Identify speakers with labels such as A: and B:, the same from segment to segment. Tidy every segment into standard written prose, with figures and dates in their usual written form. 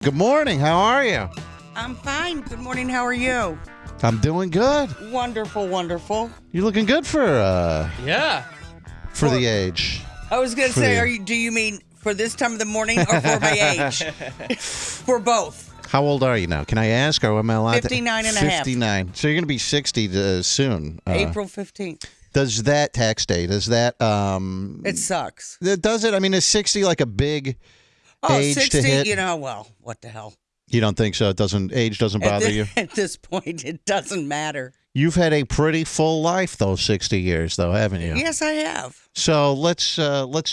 A: Good morning. How are you?
B: I'm fine. Good morning. How are you?
A: I'm doing good.
B: Wonderful, wonderful.
A: You're looking good for
C: Yeah.
A: the age.
B: I was going to
A: For
B: say,
A: the-
B: do you mean for this time of the morning or for my age? For both.
A: How old are you now? Can I ask? Or am I allowed
B: 59
A: to?
B: and a half.
A: 59. So you're going to be 60 soon.
B: April 15th.
A: Does that tax day? Does that?
B: It sucks.
A: Does it? I mean, is 60 like a big age
B: 60,
A: to hit?
B: well, what the hell?
A: You don't think so? It doesn't. Age doesn't bother you?
B: At this point, it doesn't matter.
A: You've had a pretty full life, those 60 years, though, haven't you?
B: Yes, I have.
A: So let's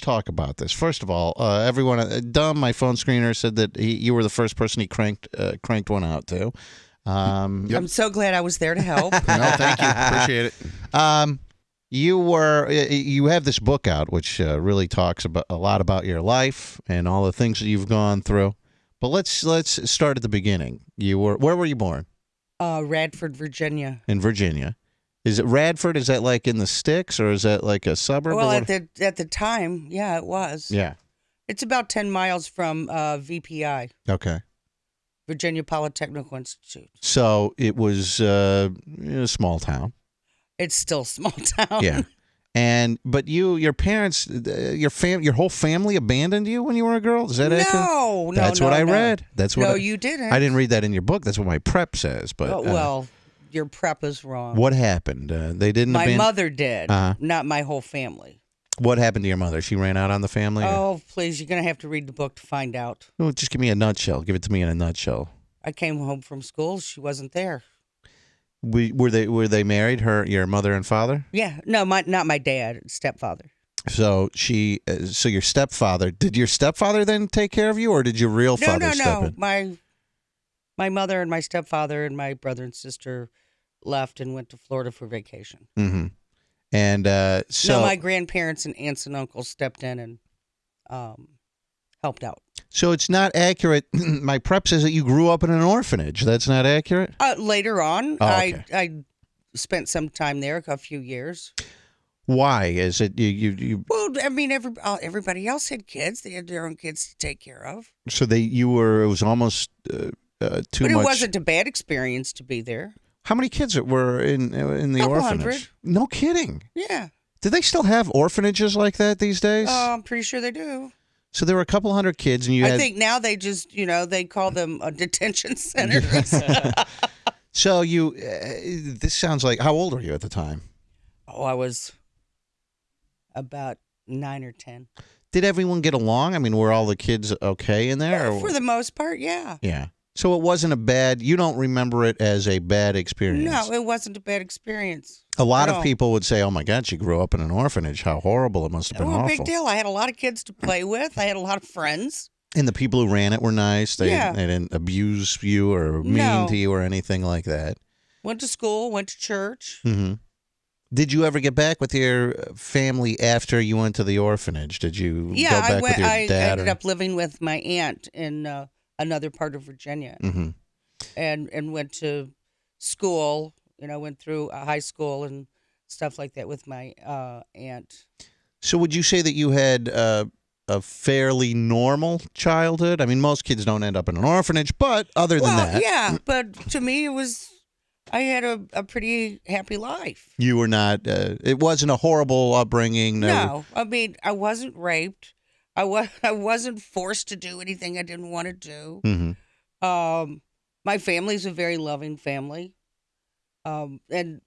A: talk about this. First of all, everyone, Dumb, my phone screener, said that you were the first person he cranked one out to.
B: I'm so glad I was there to help.
C: No, thank you. Appreciate it.
A: You have this book out, which really talks about a lot about your life and all the things that you've gone through. But let's start at the beginning. Where were you born?
B: Radford, Virginia.
A: In Virginia. Is it Radford? Is that like in the sticks, or is that like a suburb?
B: Well, at the time, yeah, it was.
A: Yeah.
B: It's about 10 miles from VPI.
A: Okay.
B: Virginia Polytechnical Institute.
A: So it was a small town.
B: It's still a small town.
A: Yeah. But your parents, your whole family abandoned you when you were a girl? Is that accurate?
B: No,
A: That's what I read. That's what
B: you didn't.
A: I didn't read that in your book. That's what my prep says. But
B: well, your prep is wrong.
A: what happened? They didn't.
B: My mother did,
A: Uh-huh.
B: not my whole family.
A: What happened to your mother? She ran out on the family.
B: Oh, please! You're gonna have to read the book to find out.
A: Well, just give me a nutshell. Give it to me in a nutshell.
B: I came home from school. She wasn't there.
A: Were they married? Your mother and father?
B: Yeah, no, not my dad, stepfather.
A: So so your stepfather. Did your stepfather then take care of you, or did your real father step in?
B: My mother and my stepfather and my brother and sister left and went to Florida for vacation.
A: Mm-hmm. And so
B: my grandparents and aunts and uncles stepped in and helped out.
A: So it's not accurate. My prep says that you grew up in an orphanage. That's not accurate?
B: Later on,
A: Oh, okay.
B: I spent some time there, a few years.
A: Why? Is it you?
B: Well, I mean, everybody else had kids. They had their own kids to take care of.
A: So it was almost too much.
B: But it wasn't a bad experience to be there.
A: How many kids were in the
B: Couple
A: orphanage?
B: 100.
A: No kidding.
B: Yeah.
A: Do they still have orphanages like that these days?
B: I'm pretty sure they do.
A: So there were a couple hundred kids, and
B: I think now they just, they call them detention centers.
A: So this sounds like, how old were you at the time?
B: Oh, I was about 9 or 10.
A: Did everyone get along? I mean, were all the kids okay in there?
B: For the most part, yeah.
A: Yeah. So it wasn't you don't remember it as a bad experience?
B: No, it wasn't a bad experience.
A: A lot of people would say, oh, my God, she grew up in an orphanage. How horrible. It must have been awful.
B: Big deal. I had a lot of kids to play with. I had a lot of friends.
A: And the people who ran it were nice. They didn't abuse you or mean to you or anything like that.
B: Went to school, went to church.
A: Mm-hmm. Did you ever get back with your family after you went to the orphanage? Did you go back with your dad?
B: I ended up living with my aunt in another part of Virginia,
A: mm-hmm.
B: and went to school. Went through high school and stuff like that with my aunt.
A: So would you say that you had a fairly normal childhood? I mean, most kids don't end up in an orphanage, but other than that.
B: Yeah, but to me, I had a pretty happy life.
A: You were not, it wasn't a horrible upbringing.
B: No, I mean, I wasn't raped. I wasn't forced to do anything I didn't want to do.
A: Mm-hmm.
B: My family's a very loving family. And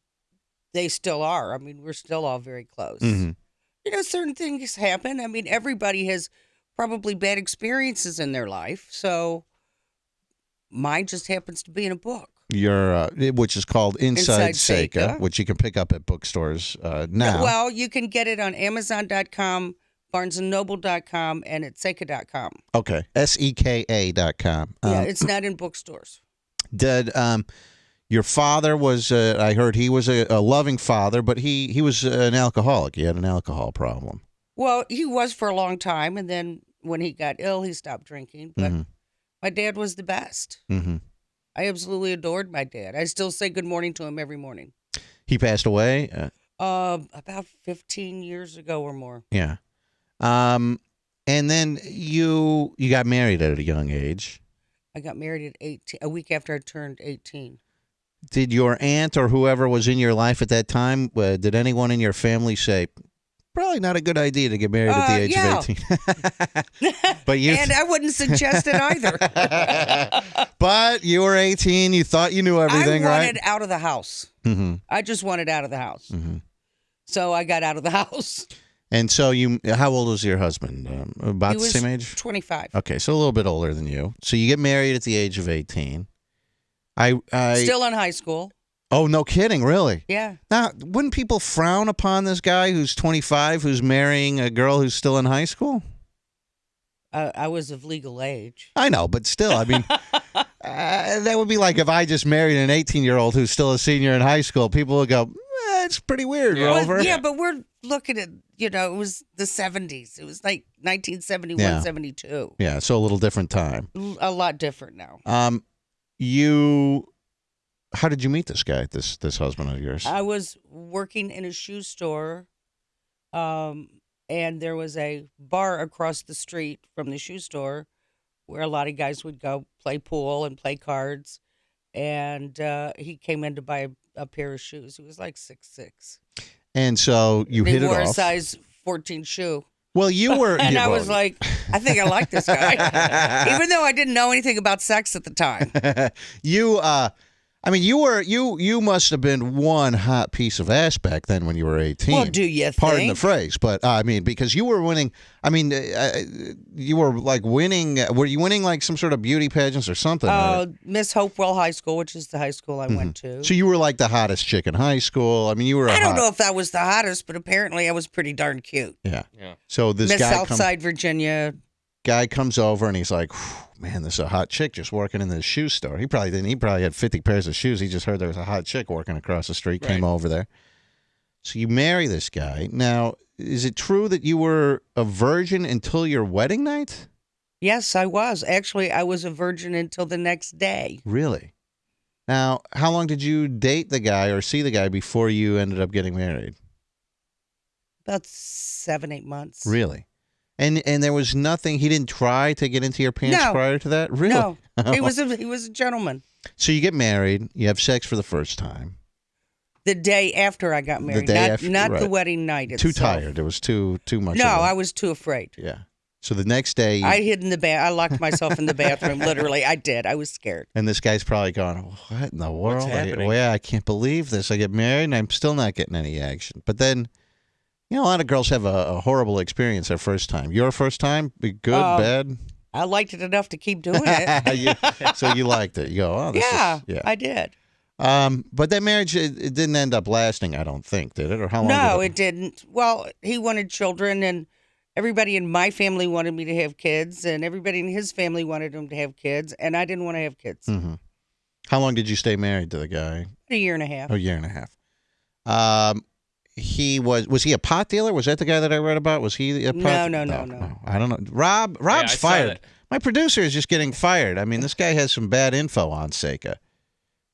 B: they still are. I mean, we're still all very close.
A: Mm-hmm.
B: Certain things happen. I mean, everybody has probably bad experiences in their life. So mine just happens to be in a book.
A: Which is called Inside Seka,
B: Seka,
A: which you can pick up at bookstores now.
B: Well, you can get it on Amazon.com, BarnesandNoble.com, and at Seka.com.
A: Okay, SEKA.com.
B: Yeah, it's not in bookstores.
A: Did your father was? I heard he was a loving father, but he was an alcoholic. He had an alcohol problem.
B: Well, he was for a long time, and then when he got ill, he stopped drinking. But my dad was the best.
A: Mm-hmm.
B: I absolutely adored my dad. I still say good morning to him every morning.
A: He passed away?
B: About 15 years ago or more.
A: Yeah. And then you got married at a young age.
B: I got married at 18, a week after I turned 18.
A: Did your aunt or whoever was in your life at that time, did anyone in your family say, probably not a good idea to get married at the age of 18? But you
B: and I wouldn't suggest it either.
A: But you were 18. You thought you knew everything, right?
B: I wanted out of the house.
A: Mm-hmm.
B: I just wanted out of the house.
A: Mm-hmm.
B: So I got out of the house.
A: And so how old was your husband? About the same age?
B: 25.
A: Okay, so a little bit older than you. So you get married at the age of 18.
B: Still in high school.
A: Oh, no kidding, really?
B: Yeah.
A: Now, wouldn't people frown upon this guy who's 25 who's marrying a girl who's still in high school?
B: I was of legal age.
A: I know, but still, I mean, that would be like if I just married an 18-year-old who's still a senior in high school. People would go, it's pretty weird, Rover.
B: Yeah, but we're looking at, it was the 70s. It was like 1971, 72.
A: Yeah, so a little different time.
B: A lot different now.
A: How did you meet this guy, this husband of yours?
B: I was working in a shoe store, and there was a bar across the street from the shoe store where a lot of guys would go play pool and play cards. And he came in to buy a pair of shoes. He was like 6'6".
A: And so you hit it off.
B: He wore a size 14 shoe.
A: Well, you were.
B: And I was like, I think I like this guy. Even though I didn't know anything about sex at the time.
A: You must have been one hot piece of ass back then when you were 18.
B: Well, do you think?
A: Pardon the phrase, but because you were winning. I mean, you were like winning. Were you winning like some sort of beauty pageants or something?
B: Miss Hopewell High School, which is the high school I went to.
A: So you were like the hottest chick in high school. I mean, you were.
B: I don't know if I was the hottest, but apparently I was pretty darn cute.
A: Yeah. So this
B: Miss
A: guy
B: Southside Virginia.
A: Guy comes over and he's like, man, this is a hot chick just working in this shoe store. He probably didn't. He probably had 50 pairs of shoes. He just heard there was a hot chick working across the street, came over there. So you marry this guy. Now, is it true that you were a virgin until your wedding night?
B: Yes, I was. Actually, I was a virgin until the next day.
A: Really? Now, how long did you date the guy or see the guy before you ended up getting married?
B: About 7-8 months.
A: Really? And there was nothing. He didn't try to get into your pants prior to that. Really?
B: No, he was a gentleman.
A: So you get married. You have sex for the first time.
B: The day after I got married, not the wedding night itself.
A: Too tired. There was too much.
B: No, I was too afraid.
A: Yeah. So the next day,
B: I hid in the bath. I locked myself in the bathroom. Literally, I did. I was scared.
A: And this guy's probably going, "What in the world?
C: What's happening?
A: I can't believe this. I get married and I'm still not getting any action." But then. A lot of girls have a horrible experience their first time. Your first time? Be good, bad?
B: I liked it enough to keep doing it.
A: So you liked it. You go, oh, this is,
B: I did.
A: But that marriage, it didn't end up lasting, I don't think, did it? Or how long
B: No, it didn't. Well, he wanted children, and everybody in my family wanted me to have kids, and everybody in his family wanted him to have kids, and I didn't want to have kids.
A: Mm-hmm. How long did you stay married to the guy?
B: A year and a half.
A: A year and a half. Was he a pot dealer? Was that the guy that I read about? Was he a pot? No. I don't know. Rob's fired. My producer is just getting fired. I mean, this guy has some bad info on Seka.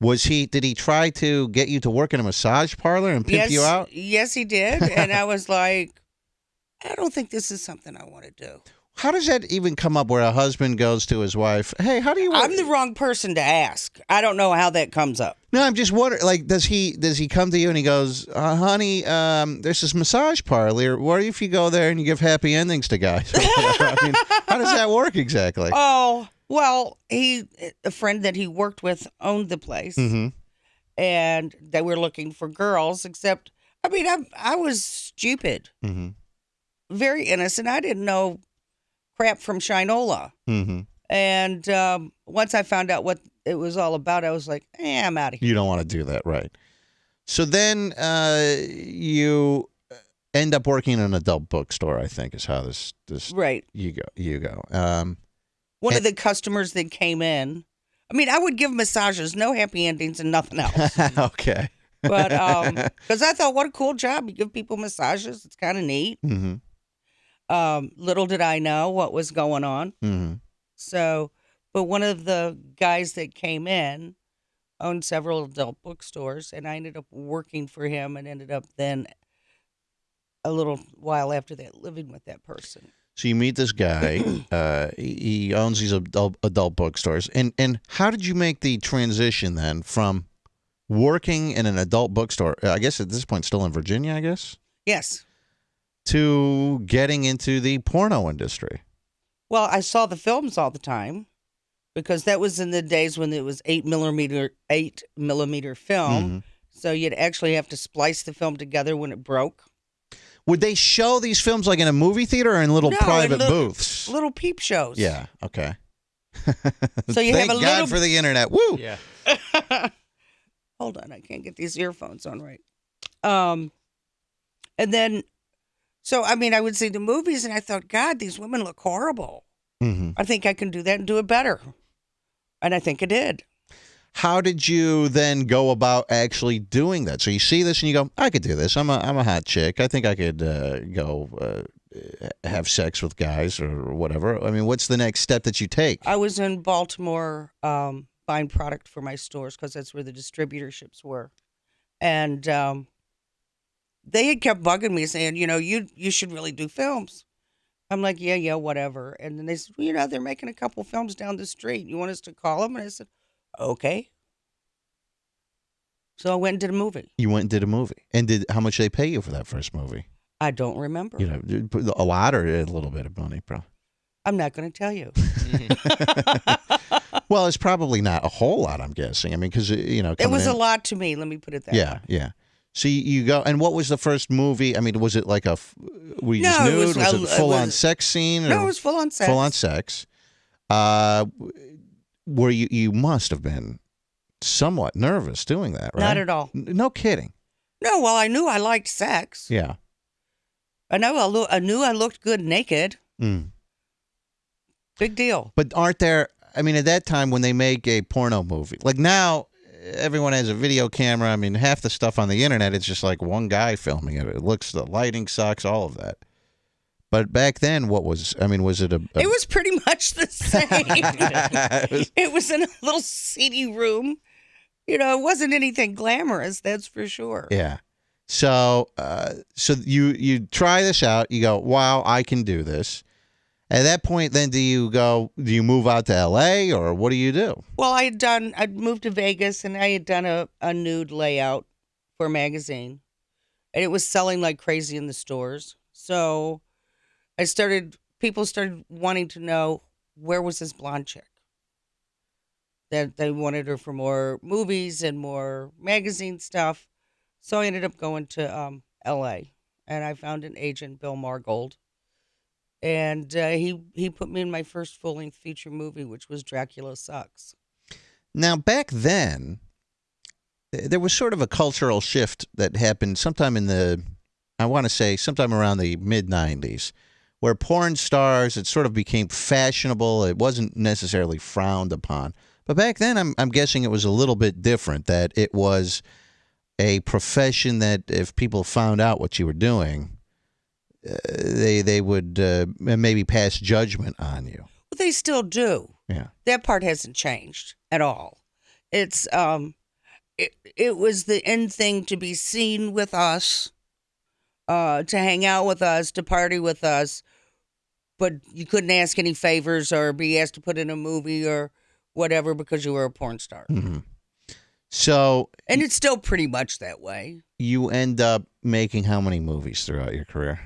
A: Did he try to get you to work in a massage parlor and pimp you out?
B: Yes, he did. And I was like, I don't think this is something I want to do.
A: How does that even come up where a husband goes to his wife, hey, how do you...
B: I'm the wrong person to ask. I don't know how that comes up.
A: No, I'm just wondering, like, does he come to you and he goes, honey, there's this massage parlor. What if you go there and you give happy endings to guys? Or whatever? I mean, how does that work exactly?
B: Oh, well, a friend that he worked with owned the place.
A: Mm-hmm.
B: And they were looking for girls, except, I mean, I was stupid.
A: Mm-hmm.
B: Very innocent. I didn't know crap from Shinola.
A: Mm-hmm.
B: And once I found out what it was all about, I was like, I'm out of here.
A: You don't want to do that, right? So then you end up working in an adult bookstore, I think, is how this
B: right.
A: You go.
B: One of the customers that came in, I mean, I would give massages, no happy endings and nothing else.
A: Okay.
B: But because I thought, what a cool job. You give people massages. It's kind of neat.
A: Mm-hmm.
B: Little did I know what was going on.
A: Mm-hmm.
B: So, but one of the guys that came in owned several adult bookstores, and I ended up working for him and ended up then a little while after that living with that person.
A: So you meet this guy. He owns these adult bookstores. And how did you make the transition then from working in an adult bookstore, I guess at this point still in Virginia, I guess?
B: Yes.
A: To getting into the porno industry?
B: Well, I saw the films all the time because that was in the days when it was 8mm film. Mm-hmm. So you'd actually have to splice the film together when it broke.
A: Would they show these films like in a movie theater or in little private booths?
B: Little peep shows.
A: Yeah, okay.
B: So you
A: Thank
B: have a
A: God
B: little...
A: for the internet. Woo!
C: Yeah.
B: Hold on, I can't get these earphones on right. And then, so, I mean, I would see the movies and I thought, God, these women look horrible. Mm-hmm. I think I can do that and do it better. And I think I did.
A: How did you then go about actually doing that? So you see this and you go, I could do this. I'm a hot chick. I think I could go have sex with guys or whatever. I mean, what's the next step that you take?
B: I was in Baltimore buying product for my stores because that's where the distributorships were. And they had kept bugging me saying, you should really do films. I'm like, yeah, whatever. And then they said, well, they're making a couple films down the street. You want us to call them? And I said, okay. So I went and did a movie. You went and did a movie.
A: And how much did they pay you for that first movie?
B: I don't remember.
A: A lot or a little bit of money, bro?
B: I'm not going to tell you.
A: Well, it's probably not a whole lot, I'm guessing. I mean, because,
B: it was a lot to me. Let me put it that way.
A: Yeah. So you go, and what was the first movie? I mean, was it like were you just nude? Was it full-on sex scene?
B: No, it was full-on sex.
A: Full-on sex. Where you must have been somewhat nervous doing that, right?
B: Not at all.
A: No kidding.
B: No, well, I knew I liked sex.
A: Yeah.
B: I knew I looked good naked. Mm. Big deal.
A: But aren't there, I mean, at that time when they make a porno movie, like now everyone has a video camera. I mean, half the stuff on the internet, it's just like one guy filming it. The lighting sucks, all of that. But back then, was it It
B: was pretty much the same. It was in a little seedy room. It wasn't anything glamorous, that's for sure.
A: Yeah. So you try this out. You go, wow, I can do this. At that point, then, do you move out to L.A. or what do you do?
B: Well, I'd moved to Vegas and I had done a nude layout for a magazine. And it was selling like crazy in the stores. So people started wanting to know, where was this blonde chick? That they wanted her for more movies and more magazine stuff. So I ended up going to L.A. and I found an agent, Bill Margold. And he put me in my first full-length feature movie, which was Dracula Sucks.
A: Now, back then, there was sort of a cultural shift that happened sometime sometime around the mid-'90s, where porn stars, it sort of became fashionable. It wasn't necessarily frowned upon. But back then, I'm guessing it was a little bit different, that it was a profession that if people found out what you were doing, they would maybe pass judgment on you.
B: Well, they still do.
A: Yeah.
B: That part hasn't changed at all. It's it was the end thing to be seen with us, to hang out with us, to party with us, but you couldn't ask any favors or be asked to put in a movie or whatever because you were a porn star.
A: Mm-hmm. So,
B: and it's still pretty much that way.
A: You end up making how many movies throughout your career?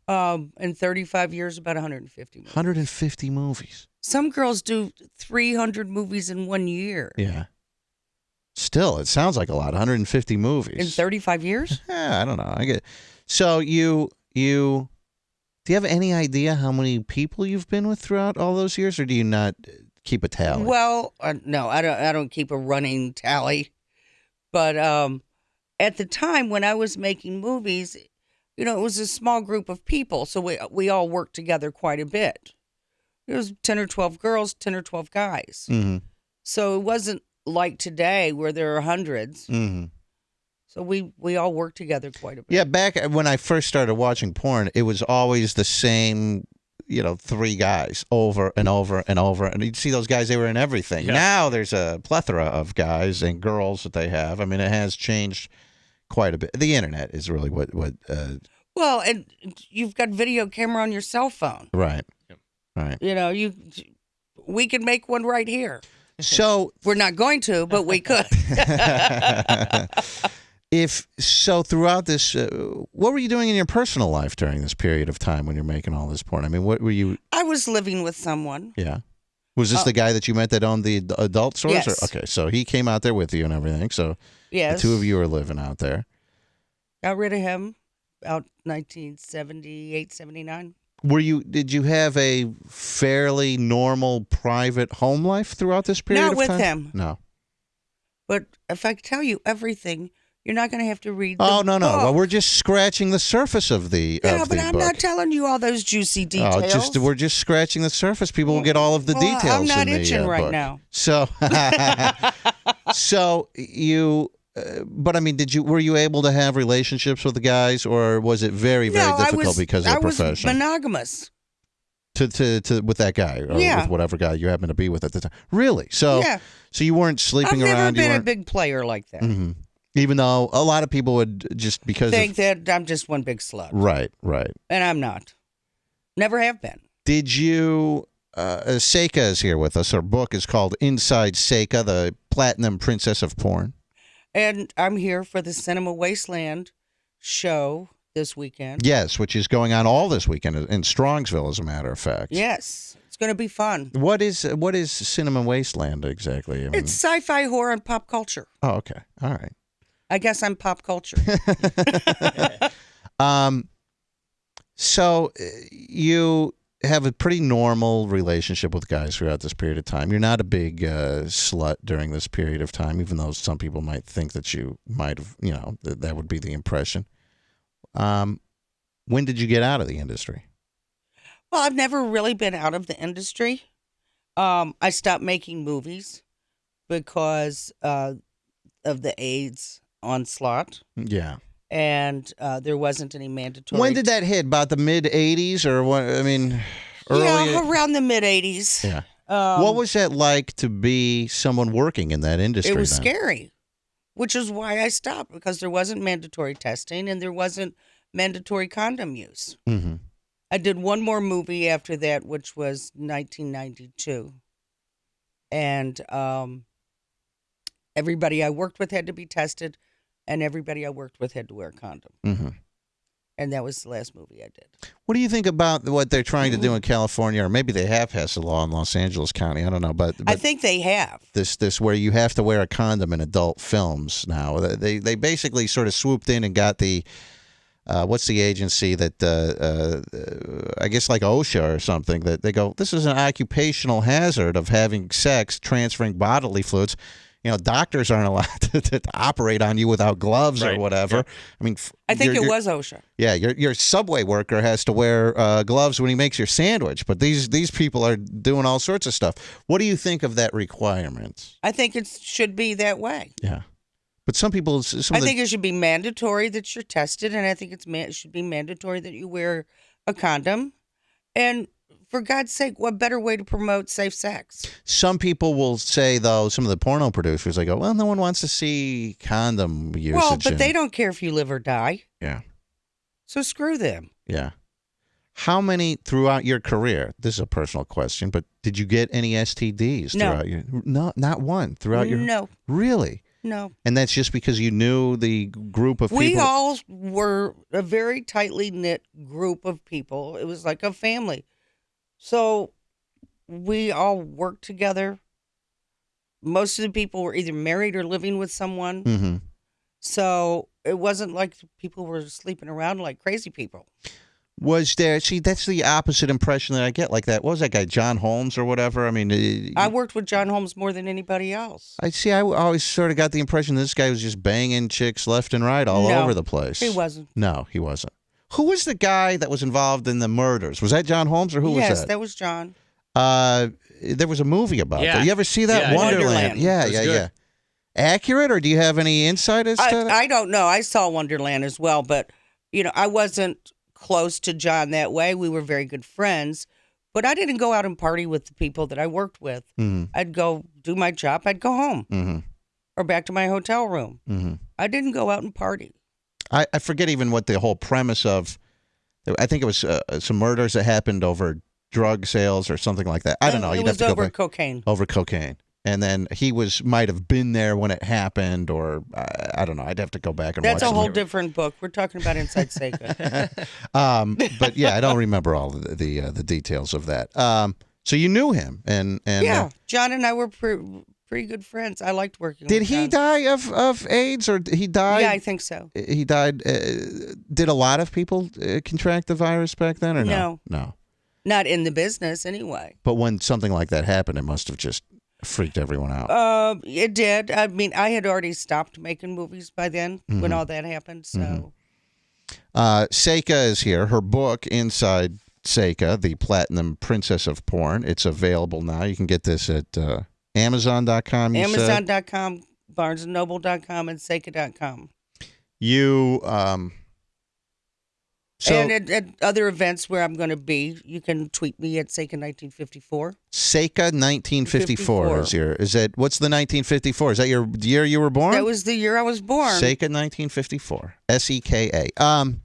B: In 35 years, about 150 movies.
A: 150 movies.
B: Some girls do 300 movies in 1 year.
A: Yeah. Still, it sounds like a lot. 150 movies.
B: In 35 years?
A: Yeah, I don't know. I get. So do you have any idea how many people you've been with throughout all those years, or do you not keep a tally?
B: Well, no, I don't keep a running tally. But at the time when I was making movies, it was a small group of people, so we all worked together quite a bit. It was 10 or 12 girls, 10 or 12 guys. Mm-hmm. So it wasn't like today where there are hundreds. Mm-hmm. So we all worked together quite a bit.
A: Yeah, back when I first started watching porn, it was always the same, 3 guys over and over and over. And you'd see those guys, they were in everything. Yeah. Now there's a plethora of guys and girls that they have. I mean, it has changed quite a bit. The internet is really what
B: Well, and you've got video camera on your cell phone.
A: Right. Right.
B: You know, we can make one right here.
A: So
B: we're not going to, but we could.
A: Throughout this, what were you doing in your personal life during this period of time when you're making all this porn? I mean, what were you?
B: I was living with someone.
A: Yeah. Was this the guy that you met that owned the adult stores?
B: Yes.
A: Okay, so he came out there with you and everything. So
B: yes,
A: the two of you are living out there.
B: Got rid of him about 1978, 79.
A: Did you have a fairly normal private home life throughout this period of time?
B: Not with him.
A: No.
B: But if I tell you everything, you're not going to have to read
A: no.
B: book.
A: Well, we're just scratching the surface of the
B: but I'm
A: book.
B: not telling you all those juicy details.
A: We're just scratching the surface. People will get all of the details.
B: I'm not
A: in
B: itching
A: the
B: right
A: book.
B: now.
A: So, you. But I mean, were you able to have relationships with the guys, or was it very, very difficult because of the profession?
B: I was monogamous.
A: To with that guy, or with whatever guy you happen to be with at the time. Really? So, so you weren't sleeping around.
B: I've never been a big player like that.
A: Mm-hmm. Even though a lot of people would just think
B: that I'm just one big slut.
A: Right.
B: And I'm not. Never have been.
A: Did you? Seka is here with us. Her book is called Inside Seka, the Platinum Princess of Porn.
B: And I'm here for the Cinema Wasteland show this weekend.
A: Yes, which is going on all this weekend in Strongsville, as a matter of fact.
B: Yes, it's going to be fun.
A: What is Cinema Wasteland exactly? I mean,
B: it's sci-fi, horror, and pop culture.
A: Oh, okay. All right.
B: I guess I'm pop culture.
A: So you have a pretty normal relationship with guys throughout this period of time. You're not a big slut during this period of time, even though some people might think that you might have, that would be the impression. When did you get out of the industry?
B: Well, I've never really been out of the industry. I stopped making movies because of the AIDS onslaught.
A: Yeah.
B: And there wasn't any mandatory.
A: When did that hit? About the mid 80s or what? I mean, early.
B: Yeah, around the mid 80s.
A: Yeah. What was that like to be someone working in that industry?
B: It was scary, which is why I stopped, because there wasn't mandatory testing and there wasn't mandatory condom use.
A: Mm-hmm.
B: I did one more movie after that, which was 1992. And everybody I worked with had to be tested. And everybody I worked with had to wear a condom.
A: Mm-hmm.
B: And that was the last movie I did.
A: What do you think about what they're trying to do in California? Or maybe they have passed a law in Los Angeles County. I don't know. But
B: I think they have.
A: This where you have to wear a condom in adult films now. They basically sort of swooped in and got the, what's the agency that, I guess like OSHA or something, that they go, this is an occupational hazard of having sex, transferring bodily fluids. Doctors aren't allowed to operate on you without gloves or whatever. Yeah. I mean,
B: I think it was OSHA.
A: Yeah, your subway worker has to wear gloves when he makes your sandwich, but these people are doing all sorts of stuff. What do you think of that requirement?
B: I think it should be that way.
A: Yeah, but some people.
B: I think it should be mandatory that you're tested, and I think it should be mandatory that you wear a condom. And for God's sake, what better way to promote safe sex? Some
A: people will say, though, some of the porno producers, they go, well, no one wants to see condom usage.
B: Well, but they don't care if you live or die.
A: Yeah.
B: So screw them.
A: Yeah. How many throughout your career, this is a personal question, but did you get any STDs throughout your... No, not one throughout your...
B: No.
A: Really?
B: No.
A: And that's just because you knew the group of people...
B: We all were a very tightly knit group of people. It was like a family. So we all worked together. Most of the people were either married or living with someone.
A: Mm-hmm.
B: So it wasn't like people were sleeping around like crazy people.
A: Was there... See, that's the opposite impression that I get like that. What was that guy, John Holmes or whatever? I mean...
B: I worked with John Holmes more than anybody else.
A: I always sort of got the impression this guy was just banging chicks left and right all over the place.
B: He wasn't.
A: No, he wasn't. Who was the guy that was involved in the murders? Was that John Holmes or who was that?
B: Yes, that was John.
A: There was a movie about that. You ever see that?
C: Yeah,
A: Wonderland. Yeah. Accurate, or do you have any insight as to that?
B: I don't know. I saw Wonderland as well, but, I wasn't close to John that way. We were very good friends, but I didn't go out and party with the people that I worked with.
A: Mm-hmm.
B: I'd go do my job. I'd go home
A: mm-hmm.
B: or back to my hotel room.
A: Mm-hmm.
B: I didn't go out and party.
A: I forget even what the whole premise of I think it was some murders that happened over drug sales or something like that. I don't know.
B: It was over cocaine.
A: Over cocaine. And then he might have been there when it happened, or I don't know. I'd have to go back and watch it.
B: That's a whole different book. We're talking about Inside Seka.
A: But yeah, I don't remember all the details of that. So you knew him, and
B: yeah, John and I were pretty good friends. I liked working with John.
A: Did he die of AIDS, or he died?
B: Yeah, I think so.
A: He died. Did a lot of people contract the virus back then, or no? No.
B: Not in the business, anyway.
A: But when something like that happened, it must have just freaked everyone out.
B: It did. I mean, I had already stopped making movies by then when all that happened. So,
A: Seka is here. Her book, Inside Seka, The Platinum Princess of Porn. It's available now. You can get this at Amazon.com.
B: Amazon.com, BarnesandNoble.com, and Seka.com. And at other events where I'm going to be, you can tweet me at Seka1954.
A: Seka1954 is here. What's the 1954? Is that your year you were born?
B: That was the year I was born.
A: Seka1954. Seka.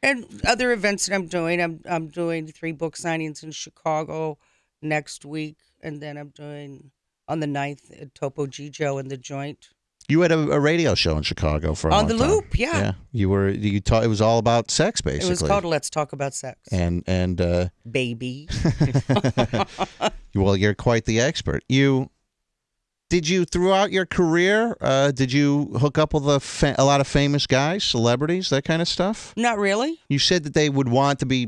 B: And other events that I'm doing. I'm doing 3 book signings in Chicago next week, and then I'm doing on the 9th at Topo Gigio in the Joint.
A: You had a radio show in Chicago for a long time.
B: On the Loop, yeah.
A: You it was all about sex, basically.
B: It was called Let's Talk About Sex.
A: And
B: baby.
A: Well, you're quite the expert. Did you throughout your career, did you hook up with a lot of famous guys, celebrities, that kind of stuff?
B: Not really.
A: You said that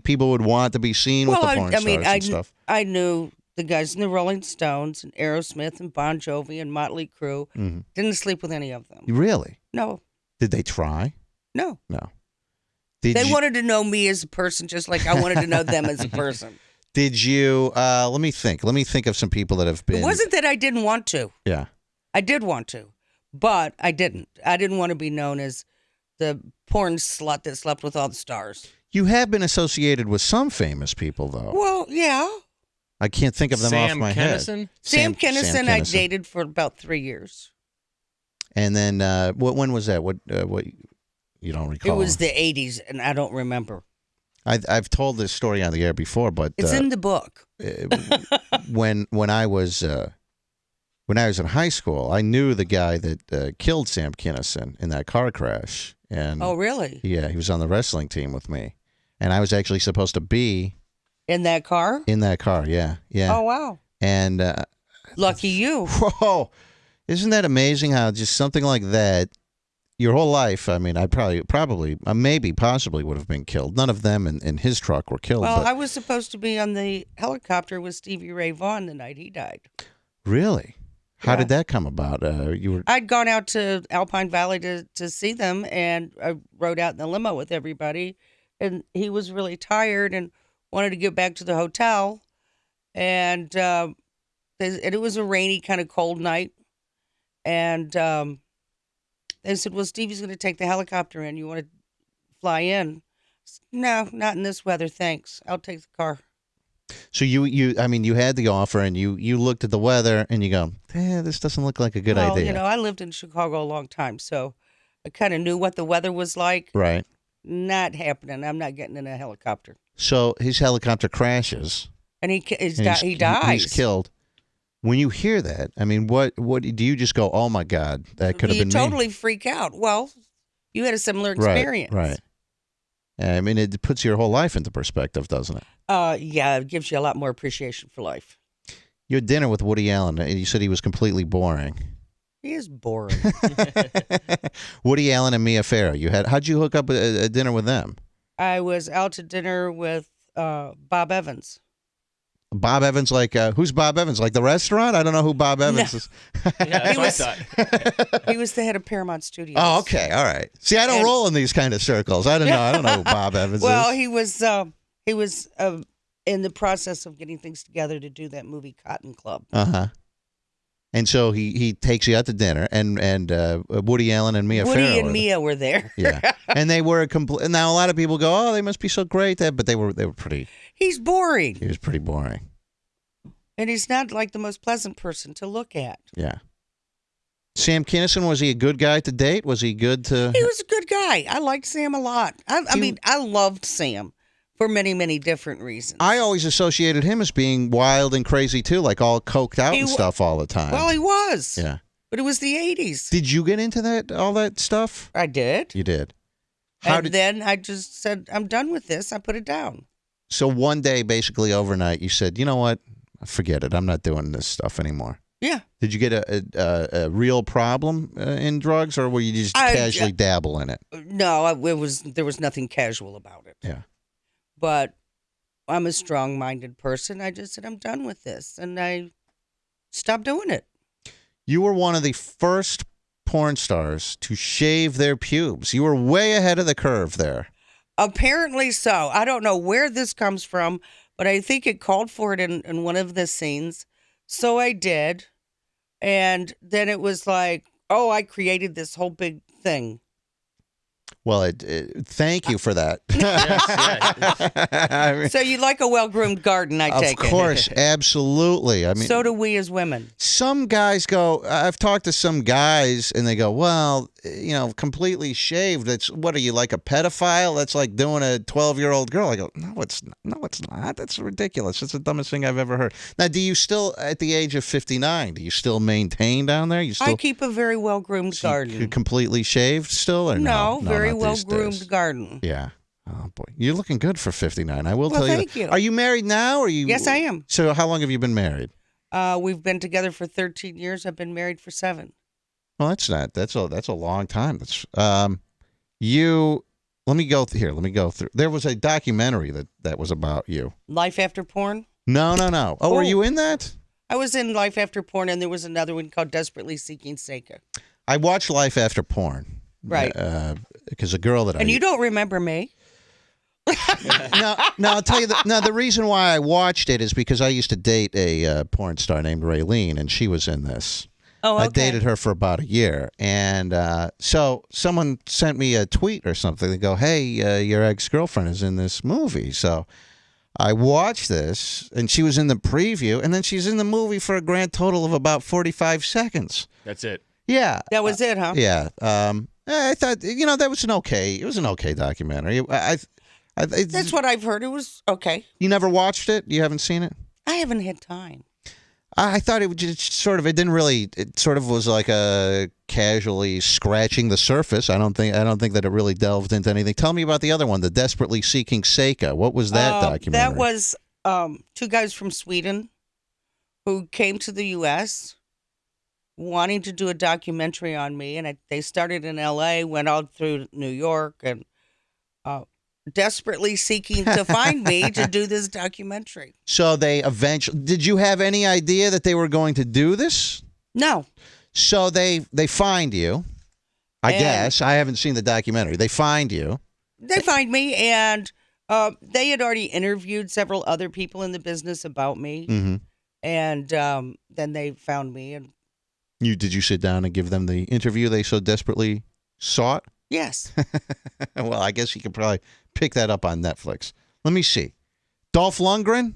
A: people would want to be seen with the porn stars and stuff.
B: I knew the guys in the Rolling Stones and Aerosmith and Bon Jovi and Motley Crue. Didn't sleep with any of them.
A: Really?
B: No.
A: Did they try?
B: No.
A: No.
B: They wanted to know me as a person just like I wanted to know them as a person.
A: Did you, let me think of some people that have been.
B: It wasn't that I didn't want to.
A: Yeah.
B: I did want to, but I didn't. I didn't want to be known as the porn slut that slept with all the stars.
A: You have been associated with some famous people, though.
B: Well, yeah.
A: I can't think of them off my head.
B: Sam Kinnison, I dated for about 3 years.
A: And then, when was that? What you don't recall?
B: It was the 80s, and I don't remember.
A: I've told this story on the air before, but
B: it's in the book.
A: when I was in high school, I knew the guy that killed Sam Kinnison in that car crash. And
B: oh, really?
A: Yeah, he was on the wrestling team with me, and I was actually supposed to be
B: in that car.
A: In that car, yeah.
B: Oh, wow!
A: And
B: lucky you.
A: Whoa! Isn't that amazing? How just something like that. Your whole life, I mean, I probably, maybe, possibly would have been killed. None of them in his truck were killed.
B: Well, I was supposed to be on the helicopter with Stevie Ray Vaughan the night he died.
A: Really? How did that come about?
B: I'd gone out to Alpine Valley to see them, and I rode out in the limo with everybody, and he was really tired and wanted to get back to the hotel, and it was a rainy, kind of cold night, and they said, well, Stevie's going to take the helicopter in. You want to fly in? No, not in this weather, thanks. I'll take the car.
A: So you had the offer, and you looked at the weather, and you go, this doesn't look like a good idea.
B: You know, I lived in Chicago a long time, so I kind of knew what the weather was like.
A: Right.
B: Not happening. I'm not getting in a helicopter.
A: So his helicopter crashes.
B: And he dies.
A: He's killed. When you hear that, I mean, what do you just go, oh my God, that could have been me?
B: You totally freak out. Well, you had a similar experience.
A: Right. I mean, it puts your whole life into perspective, doesn't it?
B: Yeah, it gives you a lot more appreciation for life.
A: You had dinner with Woody Allen, and you said he was completely boring.
B: He is boring.
A: Woody Allen and Mia Farrow. How'd you hook up a dinner with them?
B: I was out to dinner with Bob Evans.
A: Bob Evans, who's Bob Evans? Like the restaurant? I don't know who Bob Evans is.
C: Yeah, that's what I thought.
B: He was the head of Paramount Studios.
A: Oh, okay, all right. See, I don't roll in these kind of circles. I don't know who Bob Evans is.
B: Well, he was in the process of getting things together to do that movie Cotton Club.
A: And so he takes you out to dinner, and Woody Allen and Mia Farrow.
B: Woody and Mia were there.
A: Yeah, and they were now a lot of people go, oh, they must be so great, but they were pretty.
B: He's boring.
A: He was pretty boring,
B: and he's not like the most pleasant person to look at.
A: Yeah. Sam Kinnison, was he a good guy to date? Was he good to?
B: He was a good guy. I liked Sam a lot. I mean, I loved Sam For many, many different reasons.
A: I always associated him as being wild and crazy, too, like all coked out and stuff all the time.
B: Well, he was.
A: Yeah.
B: But it was the 80s.
A: Did you get into all that stuff?
B: I did.
A: You did.
B: Then I just said, I'm done with this. I put it down.
A: So one day, basically overnight, you said, you know what? Forget it. I'm not doing this stuff anymore.
B: Yeah.
A: Did you get a real problem in drugs, or were you just casually dabble in it?
B: No, there was nothing casual about it.
A: Yeah.
B: But I'm a strong-minded person. I just said, I'm done with this. And I stopped doing it.
A: You were one of the first porn stars to shave their pubes. You were way ahead of the curve there.
B: Apparently so. I don't know where this comes from, but I think it called for it in one of the scenes. So I did. And then it was like, oh, I created this whole big thing.
A: Well, thank you for that.
C: Yes.
A: I mean,
B: so you like a well-groomed garden, I take it.
A: Of course, absolutely. I mean,
B: so do we as women.
A: Some guys go, I've talked to some guys, and they go, well, completely shaved. That's, what are you, like a pedophile? That's like doing a 12-year-old girl. I go, no, it's not. That's ridiculous. It's the dumbest thing I've ever heard. Now, do you still, at the age of 59, do you still maintain down there?
B: I keep a very well-groomed garden.
A: You completely shaved still, or no?
B: No, very well-groomed garden.
A: Yeah. Oh, boy. You're looking good for 59. I will tell you.
B: Thank you.
A: Are you married now? Or
B: Yes, I am.
A: So how long have you been married?
B: We've been together for 13 years. I've been married for 7.
A: Well, that's a long time. That's let me go through. There was a documentary that was about you.
B: Life After Porn?
A: No. Oh, were you in that?
B: I was in Life After Porn, and there was another one called Desperately Seeking Seka.
A: I watched Life After Porn.
B: Right.
A: Because a girl that
B: And you don't remember me?
A: No, I'll tell you. The reason why I watched it is because I used to date a porn star named Raylene, and she was in this.
B: Oh, okay.
A: I dated her for about a year, and so someone sent me a tweet or something. They go, "Hey, your ex-girlfriend is in this movie." So I watched this, and she was in the preview, and then she's in the movie for a grand total of about 45 seconds.
C: That's it.
A: Yeah,
B: that was it, huh?
A: Yeah. I thought that was it was an okay documentary.
B: That's what I've heard. It was okay.
A: You never watched it? You haven't seen it?
B: I haven't had time.
A: I thought it would just it sort of was like a casually scratching the surface. I don't think that it really delved into anything. Tell me about the other one, the Desperately Seeking Seka. What was that documentary?
B: That was 2 guys from Sweden who came to the U.S. wanting to do a documentary on me, and they started in L.A., went out through New York, and desperately seeking to find me to do this documentary.
A: So they eventually... Did you have any idea that they were going to do this?
B: No.
A: So they find you, I guess. I haven't seen the documentary. They find you.
B: They find me, and they had already interviewed several other people in the business about me,
A: mm-hmm.
B: and then they found me. And
A: did you sit down and give them the interview they so desperately sought?
B: Yes.
A: Well, I guess you could probably pick that up on Netflix. Let me see. Dolph Lundgren?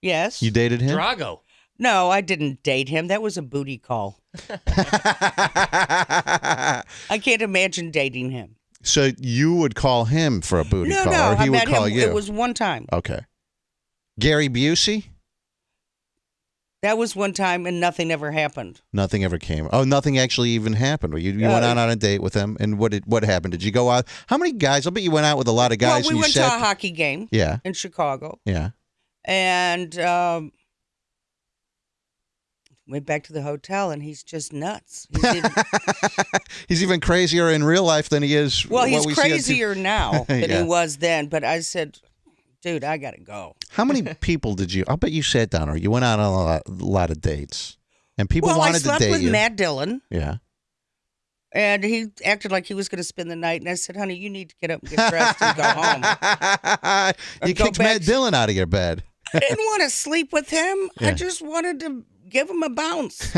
B: Yes.
A: You dated him?
C: Drago.
B: No, I didn't date him. That was a booty call. I can't imagine dating him.
A: So you would call him for a booty call, or he would call you?
B: It was one time.
A: Okay. Gary Busey?
B: That was one time, and nothing ever happened.
A: Nothing ever came. Oh, nothing actually even happened. You went out on a date with him, and what happened? Did you go out? How many guys? I bet you went out with a lot of guys.
B: Well, we went to a hockey game.
A: Yeah.
B: In Chicago.
A: Yeah.
B: And went back to the hotel, and he's just nuts.
A: He's even crazier in real life than he is.
B: Well, he's crazier now than he was then. But I said, dude, I got to go.
A: How many people did you? I'll bet you sat down or you went out on a lot of dates. And people wanted to date you.
B: I slept with Matt Dillon.
A: Yeah.
B: And he acted like he was going to spend the night. And I said, honey, you need to get up and get dressed and go home.
A: You kicked Matt Dillon out of your bed.
B: I didn't want to sleep with him. Yeah. I just wanted to give him a bounce.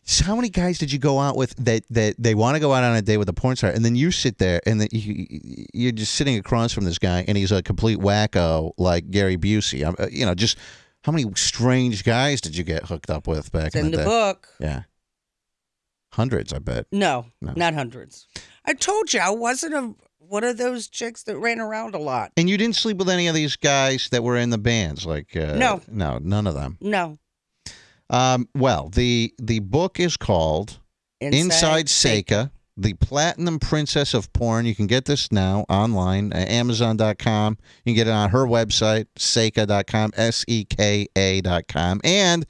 A: So how many guys did you go out with that they want to go out on a date with a porn star, and then you sit there and you're just sitting across from this guy, and he's a complete wacko like Gary Busey? Just how many strange guys did you get hooked up with back in the day?
B: In the book.
A: Yeah. Hundreds, I bet.
B: No, not hundreds. I told you I wasn't a one of those chicks that ran around a lot.
A: And you didn't sleep with any of these guys that were in the bands?
B: No,
A: none of them.
B: No.
A: Well, the book is called Inside Seka, the Platinum Princess of Porn. You can get this now online at Amazon.com. You can get it on her website, Seka.com, SEKA.com, and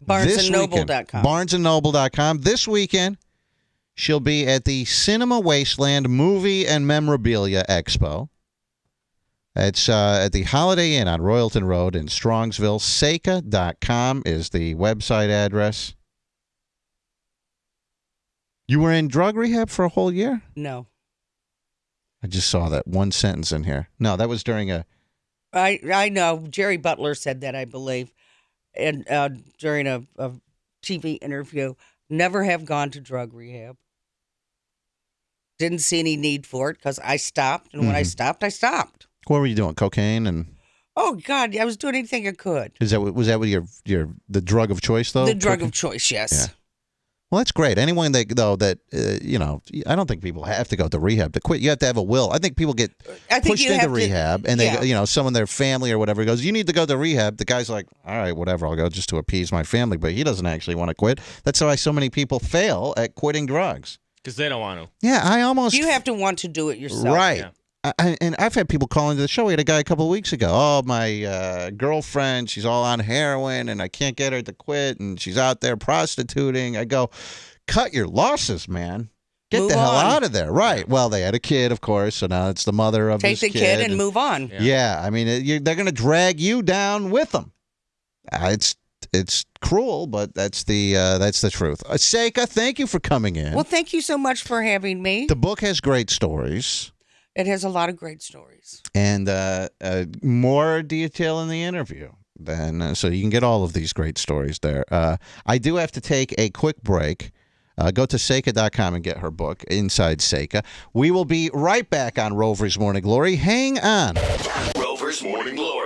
B: BarnesandNoble.com.
A: BarnesandNoble.com. This weekend, she'll be at the Cinema Wasteland Movie and Memorabilia Expo. It's at the Holiday Inn on Royalton Road in Strongsville. Seka.com is the website address. You were in drug rehab for a whole year?
B: No.
A: I just saw that one sentence in here. No, that was during a...
B: I know. Jerry Butler said that, I believe, and during a TV interview. Never have gone to drug rehab. Didn't see any need for it because I stopped, and when I stopped, I stopped.
A: What were you doing? Cocaine and?
B: Oh God, I was doing anything I could.
A: Was that what the drug of choice though?
B: The drug of choice, yes.
A: Yeah. Well, that's great. Anyone that I don't think people have to go to rehab to quit. You have to have a will. I think people get pushed into rehab, and they, someone their family or whatever goes, "You need to go to rehab." The guy's like, "All right, whatever. I'll go just to appease my family," but he doesn't actually want to quit. That's why so many people fail at quitting drugs
C: because they don't want to.
A: Yeah,
B: You have to want to do it yourself,
A: right?
C: Yeah.
A: And I've had people call into the show. We had a guy a couple of weeks ago. Oh, my girlfriend, she's all on heroin, and I can't get her to quit, and she's out there prostituting. I go, cut your losses, man. Get the hell out of there. Right. Well, they had a kid, of course, so now it's the mother of this kid.
B: Take the kid and move on.
A: Yeah, I mean, they're going to drag you down with them. It's cruel, but that's the truth. Seka, thank you for coming in.
B: Well, thank you so much for having me.
A: The book has great stories.
B: It has a lot of great stories.
A: And more detail in the interview. So you can get all of these great stories there. I do have to take a quick break. Go to Seka.com and get her book, Inside Seka. We will be right back on Rover's Morning Glory. Hang on.
D: Rover's Morning Glory.